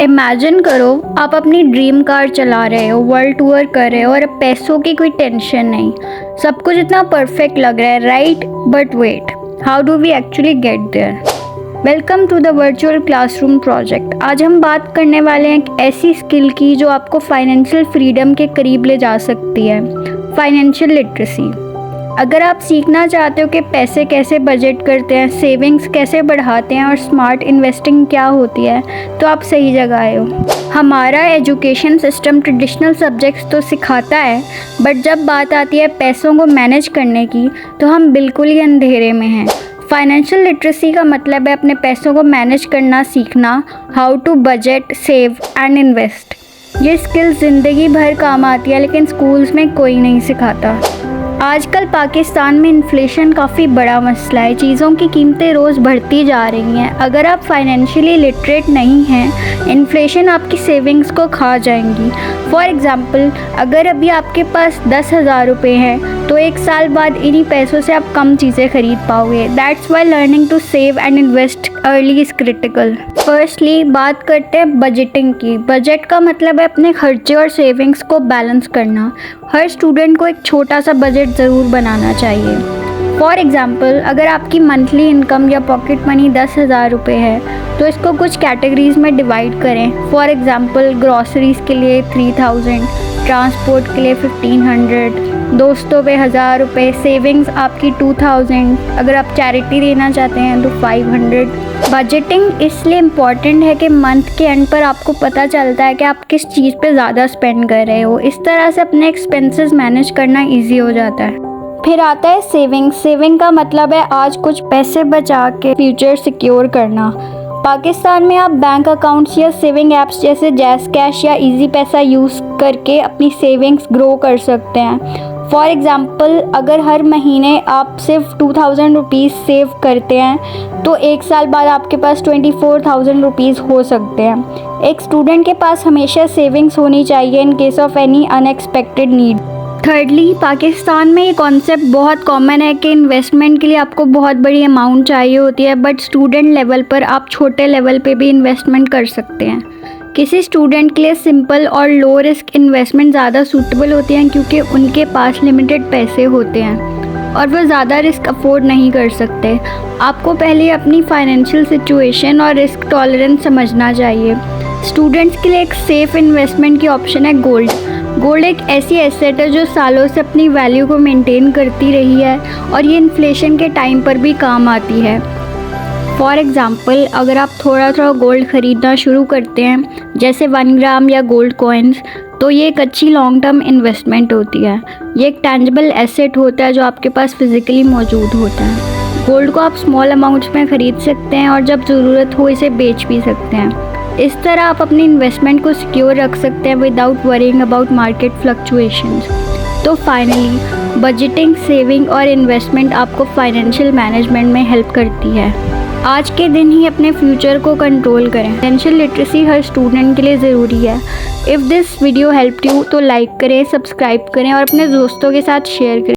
Imagine करो आप अपनी ड्रीम कार चला रहे हो, वर्ल्ड टूर कर रहे हो और अब पैसों की कोई टेंशन नहीं। सब कुछ इतना परफेक्ट लग रहा है, right? But wait, how do we actually get there? Welcome to the virtual classroom project. आज हम बात करने वाले हैं एक ऐसी स्किल की जो आपको फाइनेंशियल फ्रीडम के करीब ले जा सकती है, फाइनेंशियल लिटरेसी। अगर आप सीखना चाहते हो कि पैसे कैसे बजट करते हैं, सेविंग्स कैसे बढ़ाते हैं और स्मार्ट इन्वेस्टिंग क्या होती है, तो आप सही जगह आए हो। हमारा एजुकेशन सिस्टम ट्रेडिशनल सब्जेक्ट्स तो सिखाता है, बट जब बात आती है पैसों को मैनेज करने की तो हम बिल्कुल ही अंधेरे में हैं। फाइनेंशियल लिटरेसी का मतलब है अपने पैसों को मैनेज करना सीखना, how to budget, save and invest. ये स्किल ज़िंदगी भर काम आती है, लेकिन स्कूल्स में कोई नहीं सिखाता। आजकल पाकिस्तान में इन्फ्लेशन काफ़ी बड़ा मसला है, चीज़ों की कीमतें रोज़ बढ़ती जा रही हैं। अगर आप फाइनेंशियली लिटरेट नहीं हैं, इन्फ्लेशन आपकी सेविंग्स को खा जाएंगी। फॉर एग्ज़ाम्पल, अगर अभी आपके पास 10,000 रुपये हैं तो एक साल बाद इन्हीं पैसों से आप कम चीज़ें खरीद पाओगे। That's why learning to save and invest early is critical. Firstly बात करते हैं बजटिंग की। बजट का मतलब है अपने खर्चे और सेविंग्स को बैलेंस करना। हर स्टूडेंट को एक छोटा सा बजट ज़रूर बनाना चाहिए। फॉर एग्ज़ाम्पल, अगर आपकी मंथली इनकम या पॉकेट मनी 10,000 रुपये है तो इसको कुछ कैटेगरीज में डिवाइड करें। फॉर एग्ज़ाम्पल, ग्रॉसरीज़ के लिए 3,000, ट्रांसपोर्ट के लिए 1,500, दोस्तों पे 1,000 रुपये, सेविंग्स आपकी 2,000, अगर आप चैरिटी देना चाहते हैं तो 500। बजटिंग इसलिए इम्पॉर्टेंट है कि मंथ के एंड पर आपको पता चलता है कि आप किस चीज़ पे ज़्यादा स्पेंड कर रहे हो। इस तरह से अपने एक्सपेंसेस मैनेज करना ईजी हो जाता है। फिर आता है सेविंग। सेविंग का मतलब है आज कुछ पैसे बचा के फ्यूचर सिक्योर करना। पाकिस्तान में आप बैंक अकाउंट्स या सेविंग ऐप्स जैसे जैज़ कैश या इजी पैसा यूज़ करके अपनी सेविंग्स ग्रो कर सकते हैं। फॉर एग्ज़ाम्पल, अगर हर महीने आप सिर्फ 2,000 रुपीज़ सेव करते हैं तो एक साल बाद आपके पास 24,000 रुपीज़ हो सकते हैं। एक स्टूडेंट के पास हमेशा सेविंग्स होनी चाहिए in case of any unexpected need. Thirdly, Pakistan में ये कॉन्सेप्ट बहुत कॉमन है कि इन्वेस्टमेंट के लिए आपको बहुत बड़ी अमाउंट चाहिए होती है, बट स्टूडेंट लेवल पर आप छोटे लेवल पे भी इन्वेस्टमेंट कर सकते हैं। किसी स्टूडेंट के लिए सिंपल और लो रिस्क इन्वेस्टमेंट ज़्यादा सूटेबल होती हैं क्योंकि उनके पास लिमिटेड पैसे होते हैं और वो ज़्यादा रिस्क अफोर्ड नहीं कर सकते। आपको पहले अपनी फाइनेंशियल सिचुएशन और रिस्क टॉलरेंस समझना चाहिए। स्टूडेंट्स के लिए एक सेफ़ इन्वेस्टमेंट की ऑप्शन है गोल्ड। गोल्ड एक ऐसी एसेट है जो सालों से अपनी वैल्यू को मेंटेन करती रही है और ये इन्फ्लेशन के टाइम पर भी काम आती है। फॉर एग्ज़ाम्पल, अगर आप थोड़ा थोड़ा गोल्ड ख़रीदना शुरू करते हैं, जैसे 1 ग्राम या गोल्ड कॉइन्स, तो ये एक अच्छी लॉन्ग टर्म इन्वेस्टमेंट होती है। ये एक टेंजिबल एसेट होता है जो आपके पास फिज़िकली मौजूद होता है। गोल्ड को आप स्मॉल अमाउंट्स में ख़रीद सकते हैं और जब ज़रूरत हो इसे बेच भी सकते हैं। इस तरह आप अपनी इन्वेस्टमेंट को सिक्योर रख सकते हैं without worrying about market fluctuations. तो फाइनली, बजटिंग, सेविंग और इन्वेस्टमेंट आपको फाइनेंशियल मैनेजमेंट में हेल्प करती है। आज के दिन ही अपने फ्यूचर को कंट्रोल करें। फाइनेंशियल लिटरेसी हर स्टूडेंट के लिए ज़रूरी है। If this video helped you तो लाइक करें, सब्सक्राइब करें और अपने दोस्तों के साथ शेयर करें।